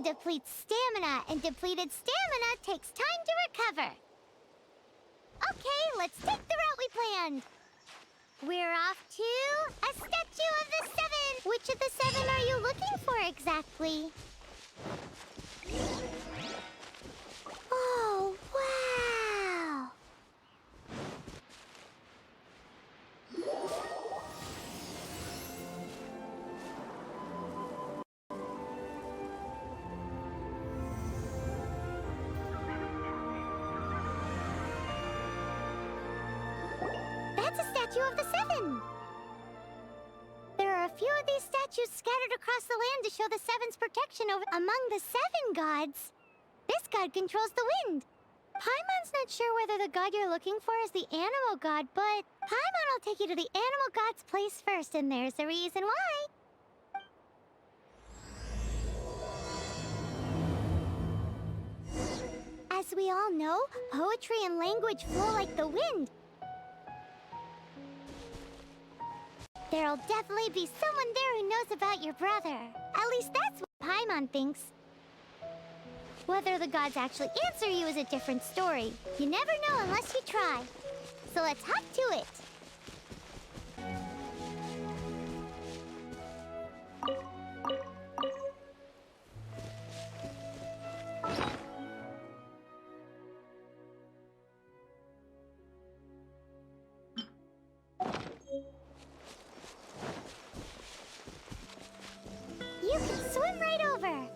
depletes stamina, and depleted stamina takes time to recover. Okay, let's take the route we planned. We're off to a statue of the 7. Which of the 7 are you looking for exactly? Oh, wow! That's a statue of the 7! There are a few of these statues scattered across the land to show the 7's protection over among the 7 gods. This god controls the wind. Paimon's not sure whether the god you're looking for is the animal god, but Paimon will take you to the animal god's place first, and there's the reason why. As we all know, poetry and language flow like the wind. There'll definitely be someone there who knows about your brother. At least that's what Paimon thinks. Whether the gods actually answer you is a different story. You never know unless you try. So let's hop to it. You can swim right over.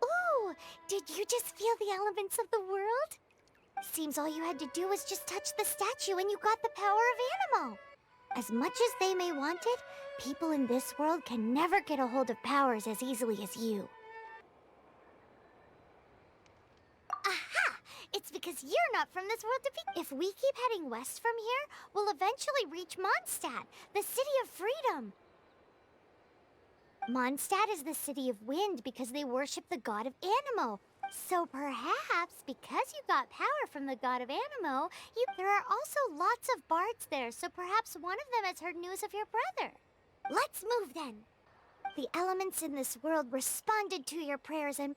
Ooh, did you just feel the elements of the world? Seems all you had to do was just touch the statue and you got the power of animal. As much as they may want it, people in this world can never get a hold of powers as easily as you. Aha! It's because you're not from this world to be. If we keep heading west from here, we'll eventually reach Mondstadt, the city of freedom. Mondstadt is the city of wind because they worship the god of Anemo. So perhaps, because you got power from the god of Anemo, there are also lots of bards there, so perhaps one of them has heard news of your brother. Let's move then. The elements in this world responded to your prayers and...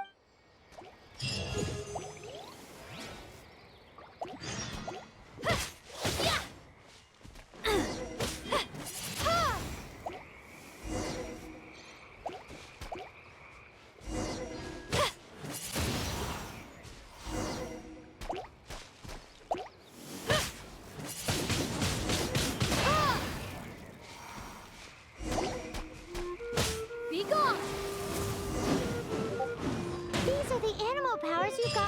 These are the animal powers you got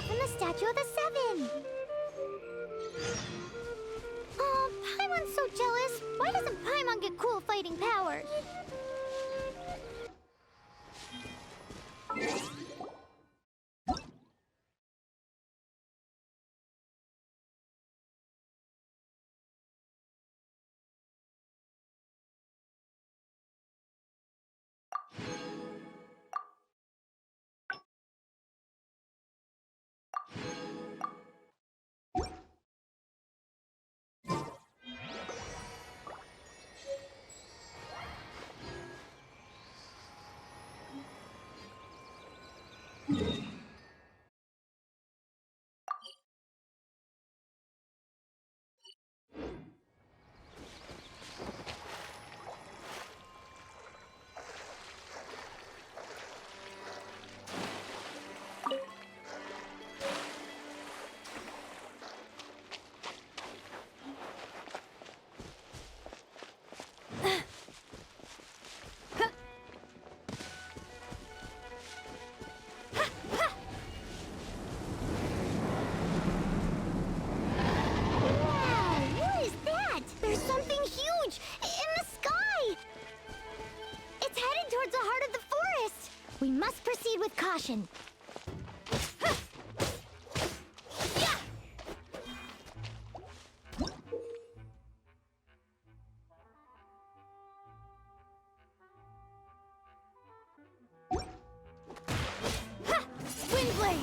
We must proceed with caution. Windblade!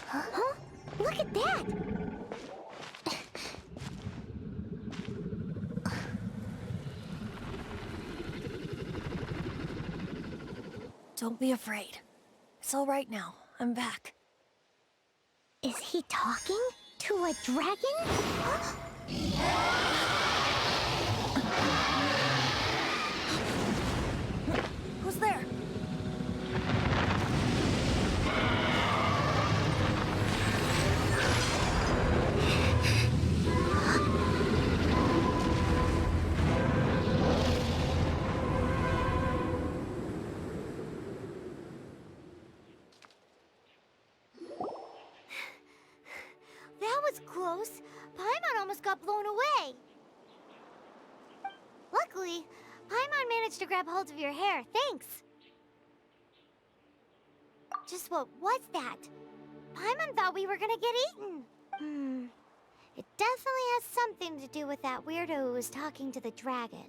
Huh? Look at that! Don't be afraid. It's all right now. I'm back. Is he talking to a dragon? Who's there? That was close. Paimon almost got blown away. Luckily, Paimon managed to grab hold of your hair. Thanks. Just what was that? Paimon thought we were gonna get eaten. It definitely has something to do with that weirdo who was talking to the dragon.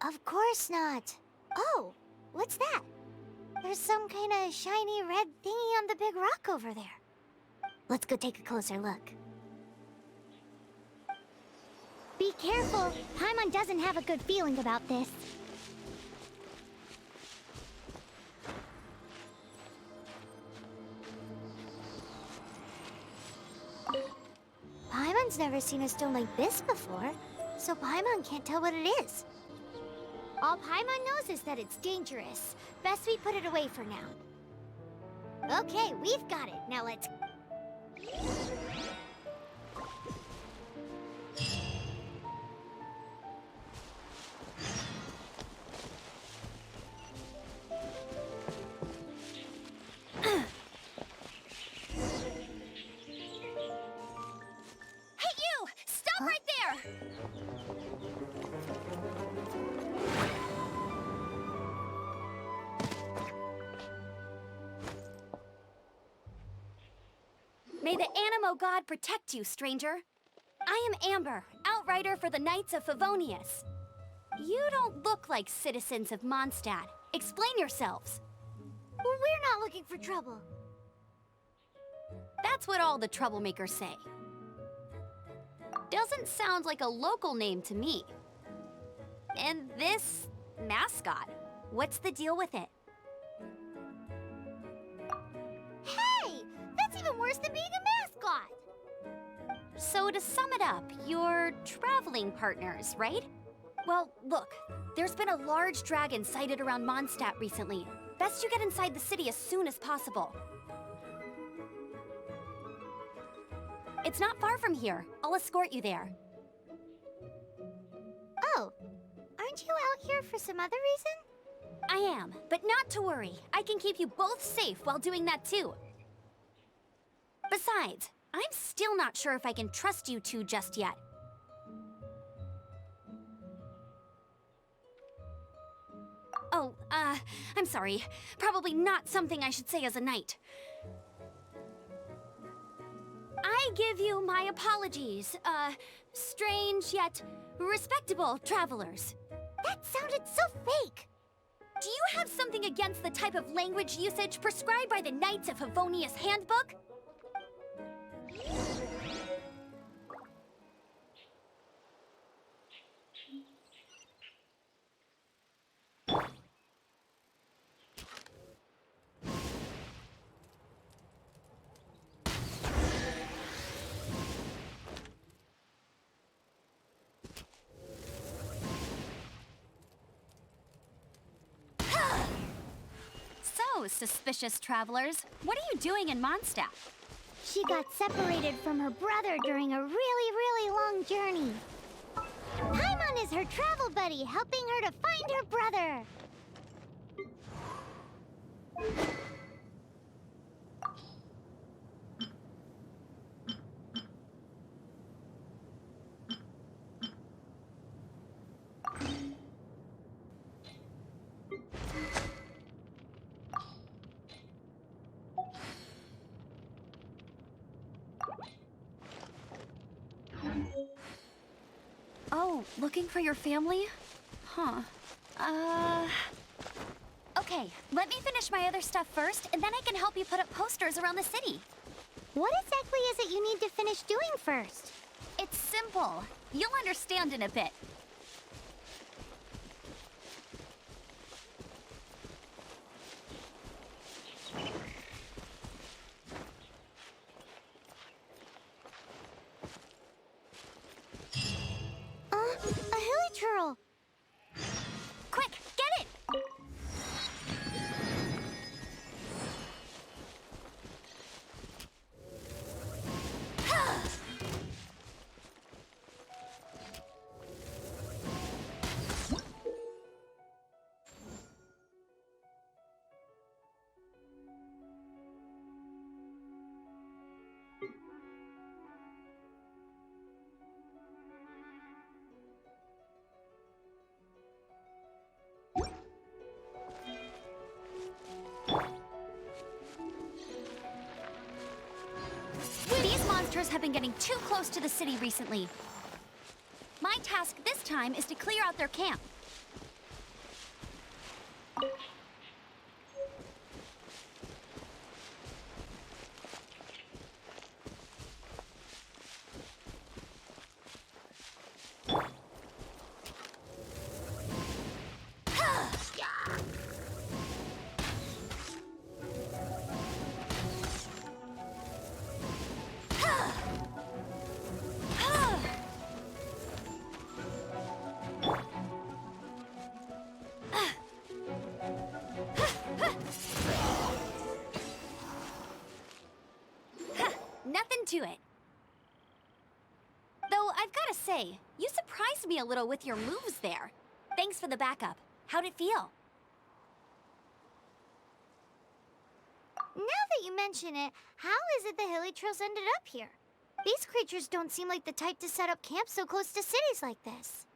Of course not. Oh, what's that? There's some kind of shiny red thingy on the big rock over there. Let's go take a closer look. Be careful. Paimon doesn't have a good feeling about this. Paimon's never seen a stone like this before, so Paimon can't tell what it is. All Paimon knows is that it's dangerous. Best we put it away for now. Okay, we've got it. Now let's... Hey, you! Stop right there! May the Animo God protect you, stranger. I am Amber, outrider for the Knights of Favonius. You don't look like citizens of Mondstadt. Explain yourselves. We're not looking for trouble. That's what all the troublemakers say. Doesn't sound like a local name to me. And this mascot, what's the deal with it? Hey! That's even worse than being a mascot! So to sum it up, you're traveling partners, right? Well, look, there's been a large dragon sighted around Mondstadt recently. Best you get inside the city as soon as possible. It's not far from here. I'll escort you there. Oh, aren't you out here for some other reason? I am, but not to worry. I can keep you both safe while doing that too. Besides, I'm still not sure if I can trust you two just yet. Oh, I'm sorry. Probably not something I should say as a knight. I give you my apologies, strange yet respectable travelers. That sounded so fake! Do you have something against the type of language usage prescribed by the Knights of Favonius Handbook? Hello, suspicious travelers. What are you doing in Mondstadt? She got separated from her brother during a really long journey. Paimon is her travel buddy, helping her to find her brother. Oh, looking for your family? Huh. Okay, let me finish my other stuff first, and then I can help you put up posters around the city. What exactly is it you need to finish doing first? It's simple. You'll understand in a bit. A hilichurl. Quick, get it! These monsters have been getting too close to the city recently. My task this time is to clear out their camp. Nothing to it. Though I've got to say, you surprised me a little with your moves there. Thanks for the backup. How'd it feel? Now that you mention it, how is it the hilichurls ended up here? These creatures don't seem like the type to set up camp so close to cities like this.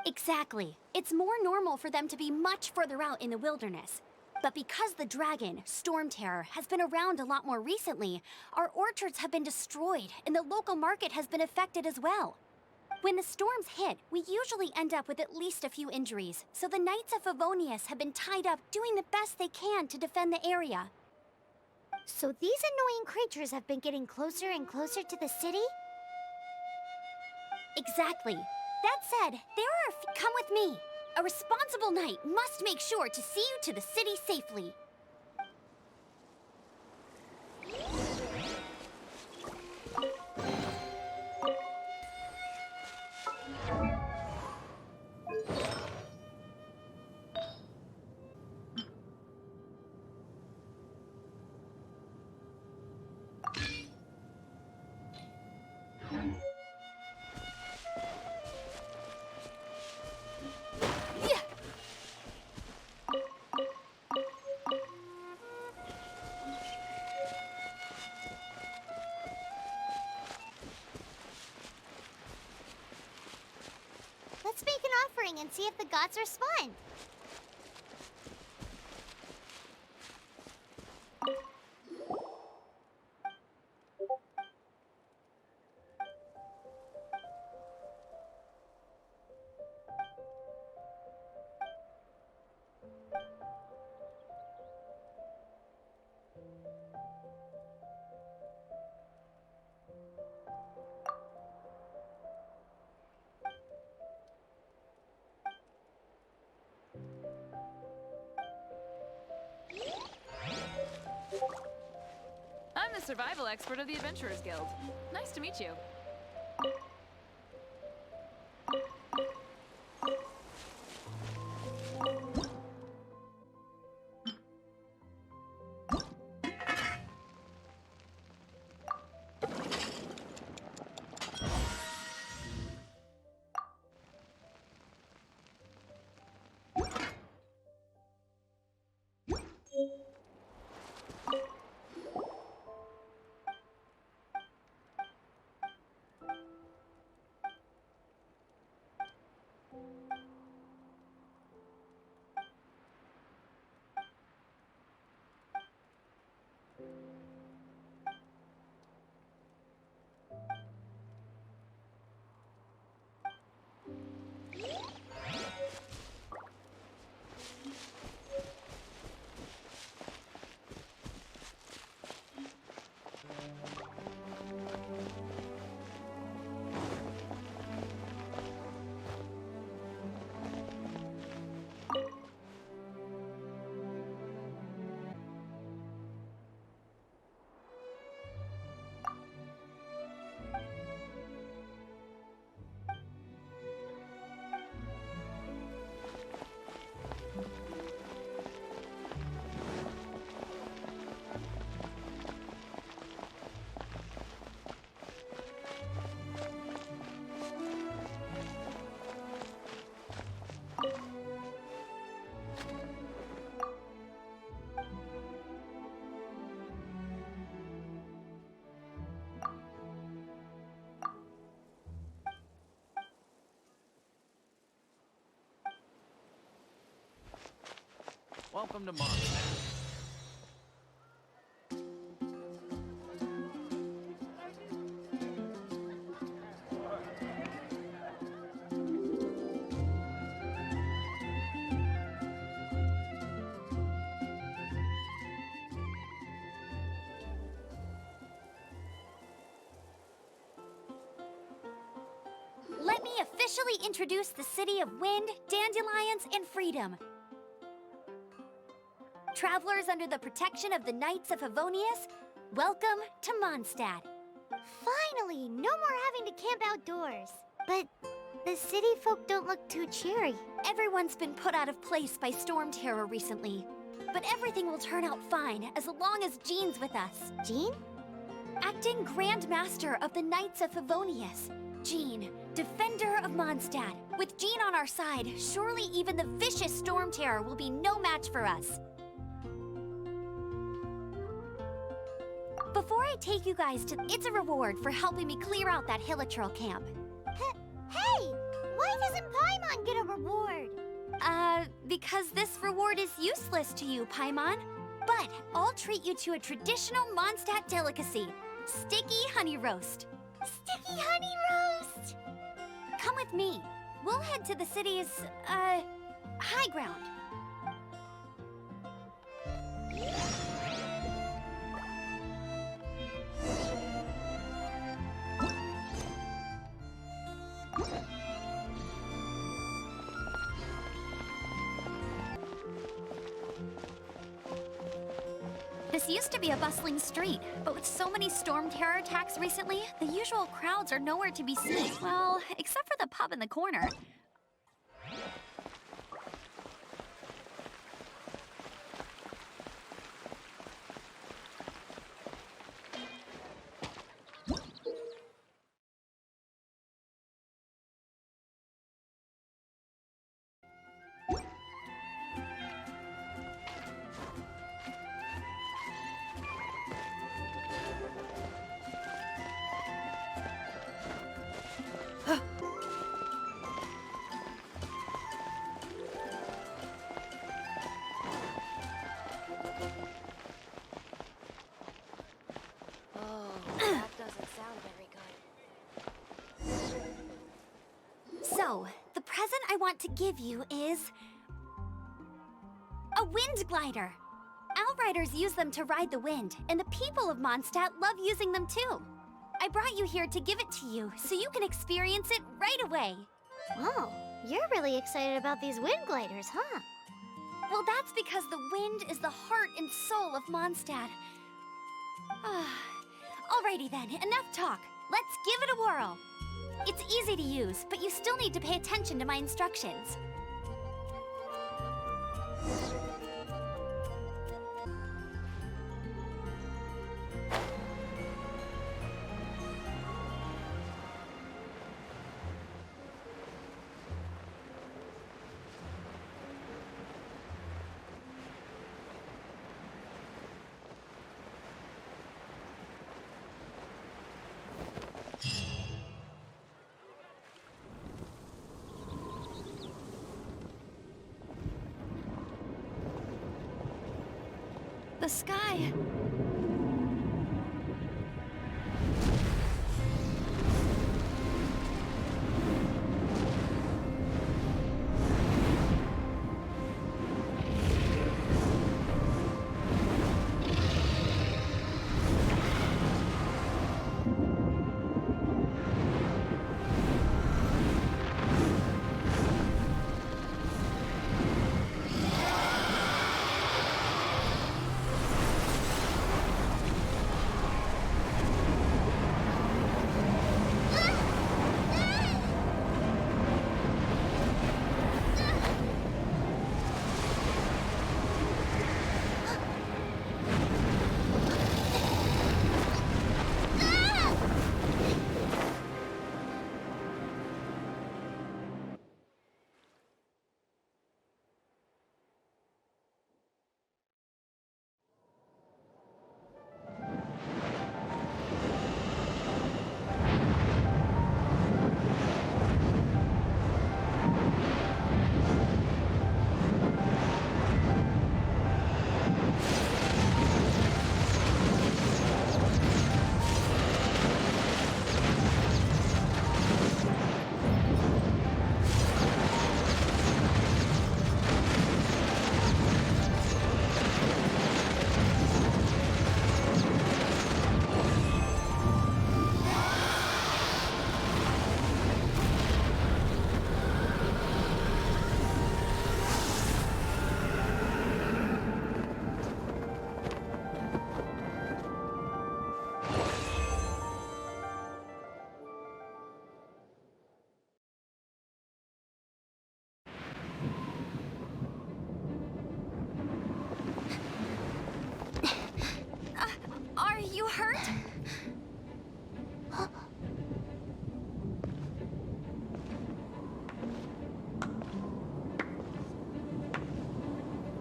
Exactly. It's more normal for them to be much further out in the wilderness. But because the dragon, Storm Terror, has been around a lot more recently, our orchards have been destroyed and the local market has been affected as well. When the storms hit, we usually end up with at least a few injuries, so the Knights of Favonius have been tied up doing the best they can to defend the area. So these annoying creatures have been getting closer and closer to the city? Exactly. That said, come with me. A responsible knight must make sure to see you to the city safely. Let's make an offering and see if the gods respond. I'm the survival expert of the Adventurers Guild. Nice to meet you. Welcome to Mondstadt. Let me officially introduce the city of wind, dandelions, and freedom. Travelers under the protection of the Knights of Favonius, welcome to Mondstadt. Finally, no more having to camp outdoors. But the city folk don't look too cheery. Everyone's been put out of place by storm terror recently. But everything will turn out fine as long as Jean's with us. Jean? Acting Grand Master of the Knights of Favonius. Jean, Defender of Mondstadt. With Jean on our side, surely even the vicious storm terror will be no match for us. Before I take you guys to... It's a reward for helping me clear out that Hilichurl camp. Hey! Why doesn't Paimon get a reward? Because this reward is useless to you, Paimon. But I'll treat you to a traditional Mondstadt delicacy. Sticky honey roast. Sticky honey roast! Come with me. We'll head to the city's, high ground. This used to be a bustling street, but with so many storm terror attacks recently, the usual crowds are nowhere to be seen. Well, except for the pub in the corner. So, the present I want to give you is... a wind glider! Outriders use them to ride the wind, and the people of Mondstadt love using them too. I brought you here to give it to you, so you can experience it right away. Wow, you're really excited about these wind gliders, huh? Well, that's because the wind is the heart and soul of Mondstadt. Alrighty then, enough talk. Let's give it a whirl. It's easy to use, but you still need to pay attention to my instructions. The sky...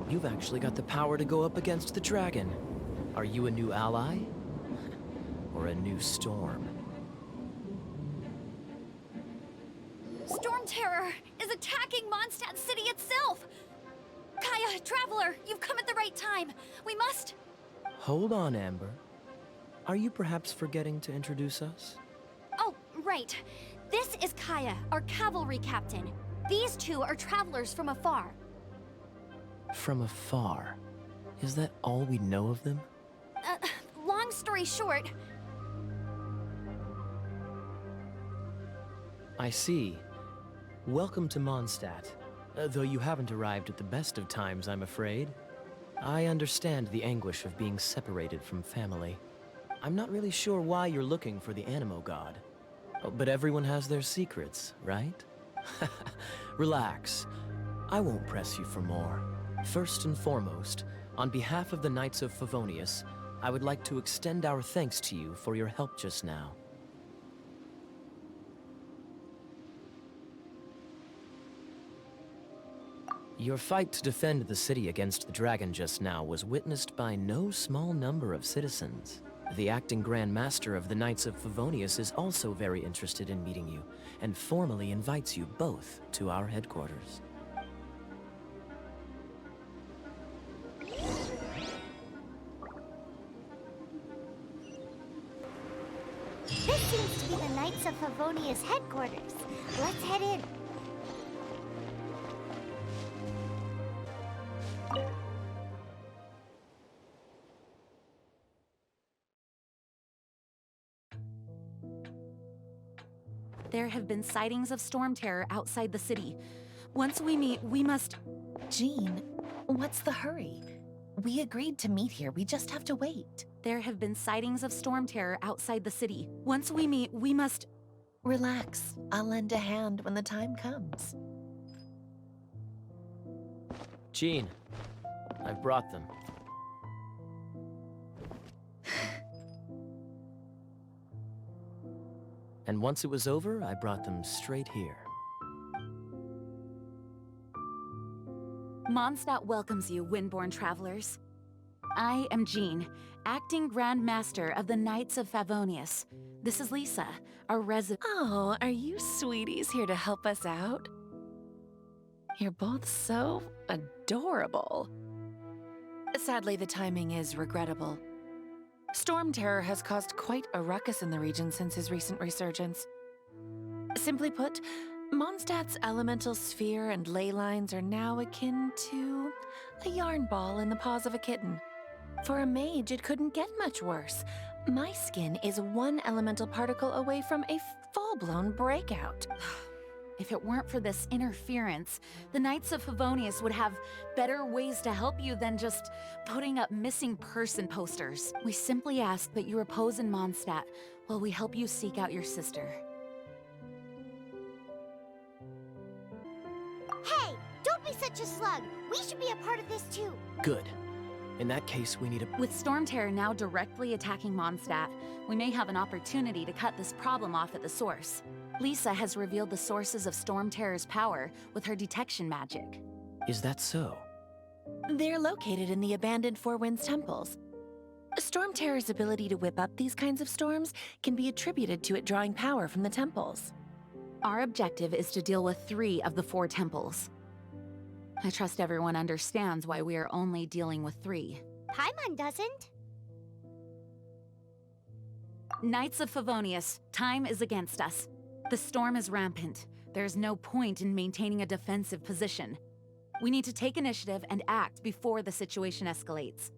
You've actually got the power to go up against the dragon. Are you a new ally? Or a new storm? Storm Terror is attacking Mondstadt City itself! Kaya, Traveler, you've come at the right time. We must... Hold on, Amber. Are you perhaps forgetting to introduce us? Oh, right. This is Kaya, our cavalry captain. These two are travelers from afar. From afar? Is that all we know of them? Long story short... I see. Welcome to Mondstadt. Though you haven't arrived at the best of times, I'm afraid. I understand the anguish of being separated from family. I'm not really sure why you're looking for the Animo God. Oh, but everyone has their secrets, right? Relax. I won't press you for more. First and foremost, on behalf of the Knights of Favonius, I would like to extend our thanks to you for your help just now. Your fight to defend the city against the dragon just now was witnessed by no small number of citizens. The acting Grand Master of the Knights of Favonius is also very interested in meeting you, and formally invites you both to our headquarters. This seems to be the Knights of Favonius headquarters. Let's head in. There have been sightings of storm terror outside the city. Once we meet, we must... Jean, what's the hurry? We agreed to meet here, we just have to wait. There have been sightings of storm terror outside the city. Once we meet, we must... Relax, I'll lend a hand when the time comes. Jean, I've brought them. And once it was over, I brought them straight here. Mondstadt welcomes you, Windborn travelers. I am Jean, acting Grand Master of the Knights of Favonius. This is Lisa, our resident. Oh, are you sweeties here to help us out? You're both so adorable. Sadly, the timing is regrettable. Storm Terror has caused quite a ruckus in the region since his recent resurgence. Simply put, Mondstadt's elemental sphere and ley lines are now akin to a yarn ball in the paws of a kitten. For a mage, it couldn't get much worse. My skin is one elemental particle away from a full-blown breakout. If it weren't for this interference, the Knights of Favonius would have better ways to help you than just putting up missing person posters. We simply ask that you repose in Mondstadt while we help you seek out your sister. Hey, don't be such a slug. We should be a part of this too. Good. In that case, we need a... With Storm Terror now directly attacking Mondstadt, we may have an opportunity to cut this problem off at the source. Lisa has revealed the sources of Storm Terror's power with her detection magic. Is that so? They're located in the abandoned Four Winds temples. Storm Terror's ability to whip up these kinds of storms can be attributed to it drawing power from the temples. Our objective is to deal with 3 of the 4 temples. I trust everyone understands why we are only dealing with 3. Paimon doesn't. Knights of Favonius, time is against us. The storm is rampant. There's no point in maintaining a defensive position. We need to take initiative and act before the situation escalates.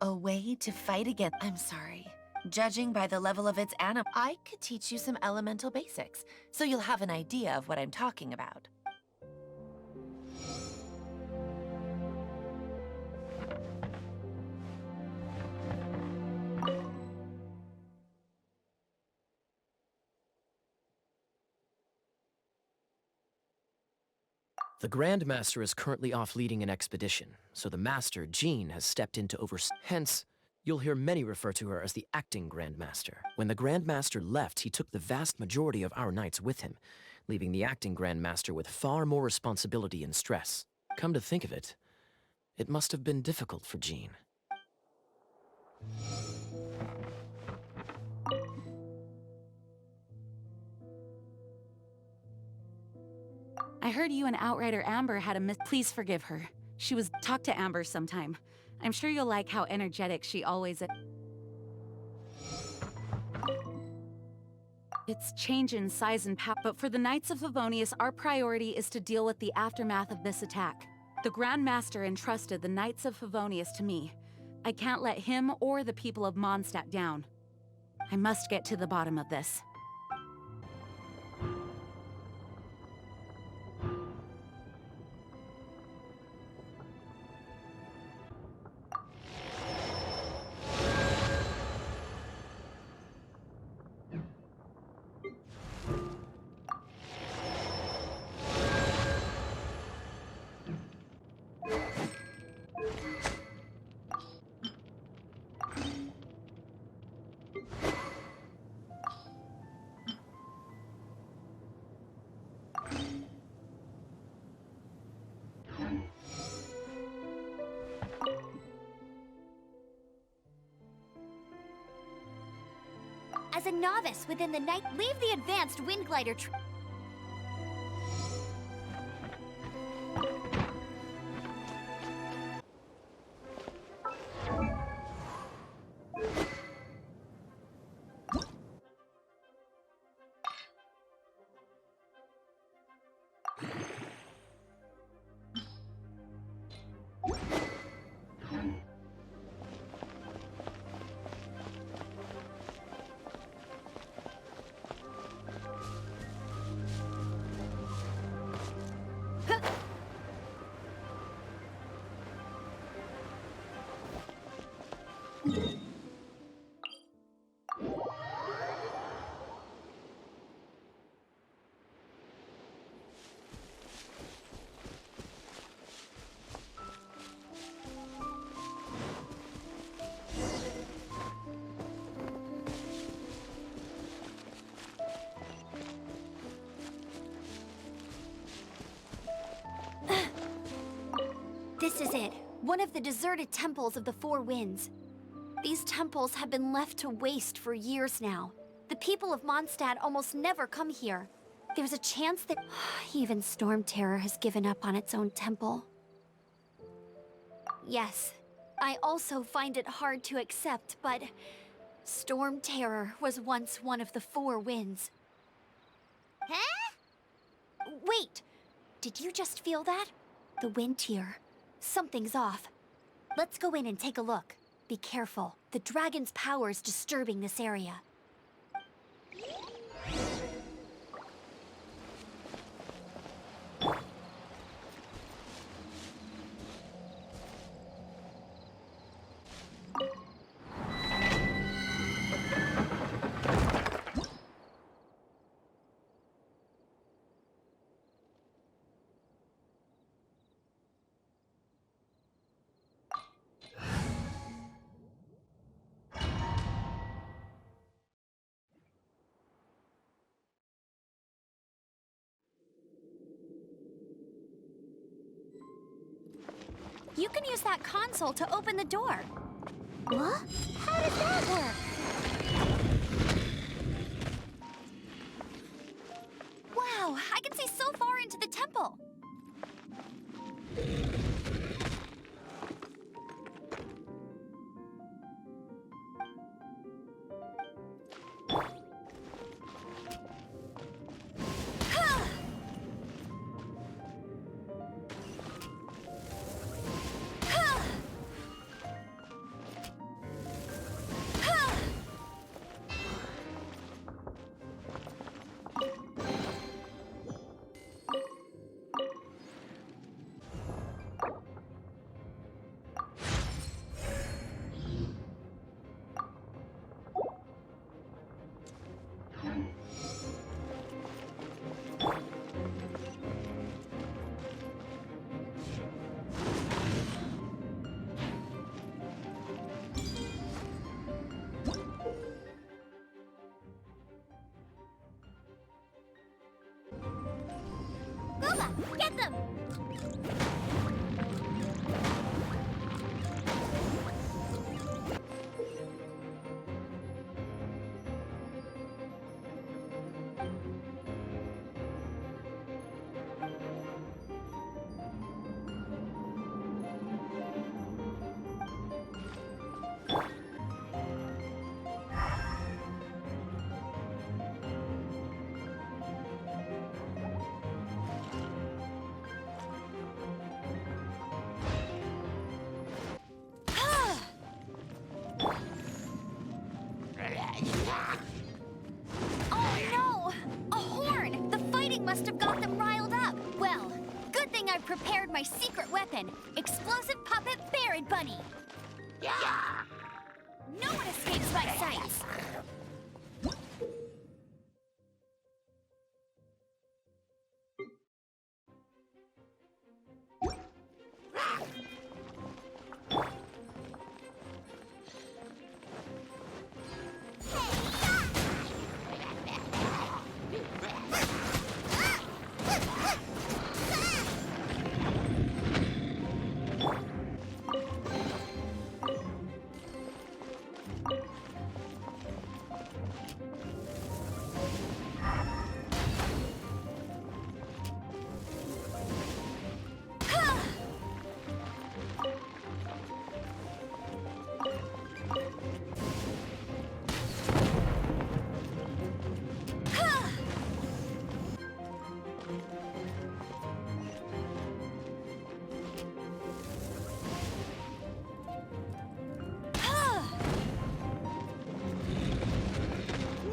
A way to fight against— I'm sorry. Judging by the level of its animal, I could teach you some elemental basics, so you'll have an idea of what I'm talking about. The Grand Master is currently off leading an expedition, so the Master, Jean, has stepped in to oversee. Hence, you'll hear many refer to her as the acting Grand Master. When the Grand Master left, he took the vast majority of our knights with him, leaving the acting Grand Master with far more responsibility and stress. Come to think of it, it must have been difficult for Jean. I heard you and Outrider Amber had a Please forgive her. She was— Talk to Amber sometime. I'm sure you'll like how energetic she always is. It's change in size and power, but for the Knights of Favonius, our priority is to deal with the aftermath of this attack. The Grand Master entrusted the Knights of Favonius to me. I can't let him or the people of Mondstadt down. I must get to the bottom of this. As a novice within the night, leave the advanced wind glider This is it. One of the deserted temples of the Four Winds. These temples have been left to waste for years now. The people of Mondstadt almost never come here. There's a chance that even Storm Terror has given up on its own temple. Yes, I also find it hard to accept, but Storm Terror was once one of the Four Winds. Huh? Wait! Did you just feel that? The wind here. Something's off. Let's go in and take a look. Be careful. The dragon's power is disturbing this area. You can use that console to open the door. What? How does that work? Wow, I can see so far into the temple. Booba, get them! Oh no! A horn! The fighting must have got them riled up. Well, good thing I prepared my secret weapon, explosive puppet Barrett Bunny. No one escapes my sights.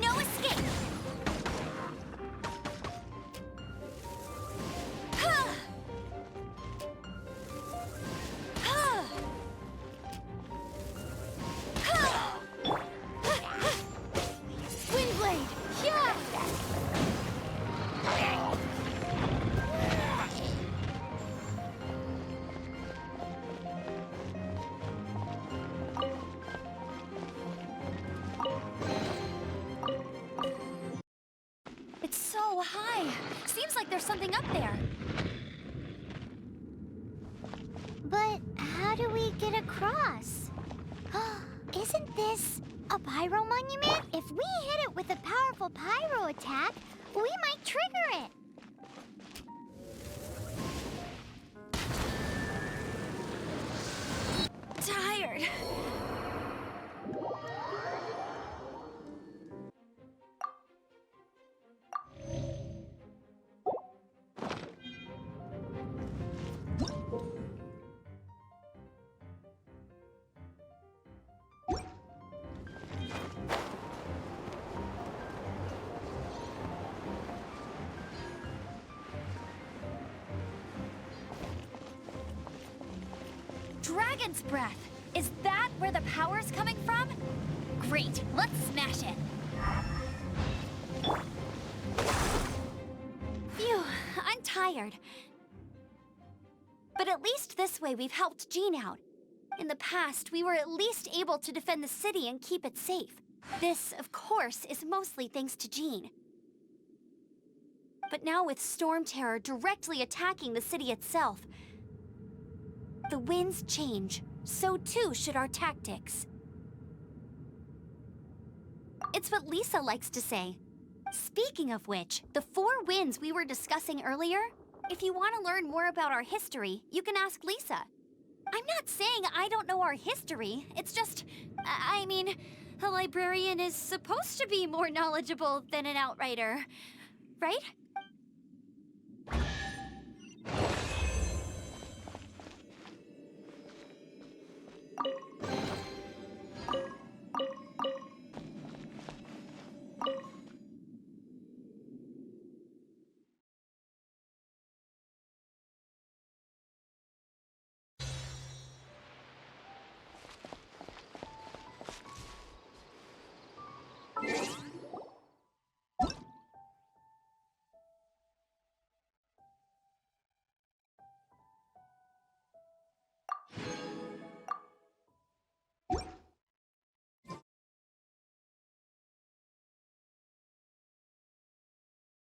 No escape! Windblade! Yeah! It's so high. Seems like there's something up there. But how do we get across? Isn't this a pyro monument? If we hit it with a powerful pyro attack, we might trigger it. Tired. Dragon's breath! Is that where the power's coming from? Great, let's smash it! Phew, I'm tired. But at least this way we've helped Jean out. In the past, we were at least able to defend the city and keep it safe. This, of course, is mostly thanks to Jean. But now with Storm Terror directly attacking the city itself, the winds change. So too should our tactics. It's what Lisa likes to say. Speaking of which, the 4 winds we were discussing earlier, if you want to learn more about our history, you can ask Lisa. I'm not saying I don't know our history. It's just, I mean, a librarian is supposed to be more knowledgeable than an outrider, right?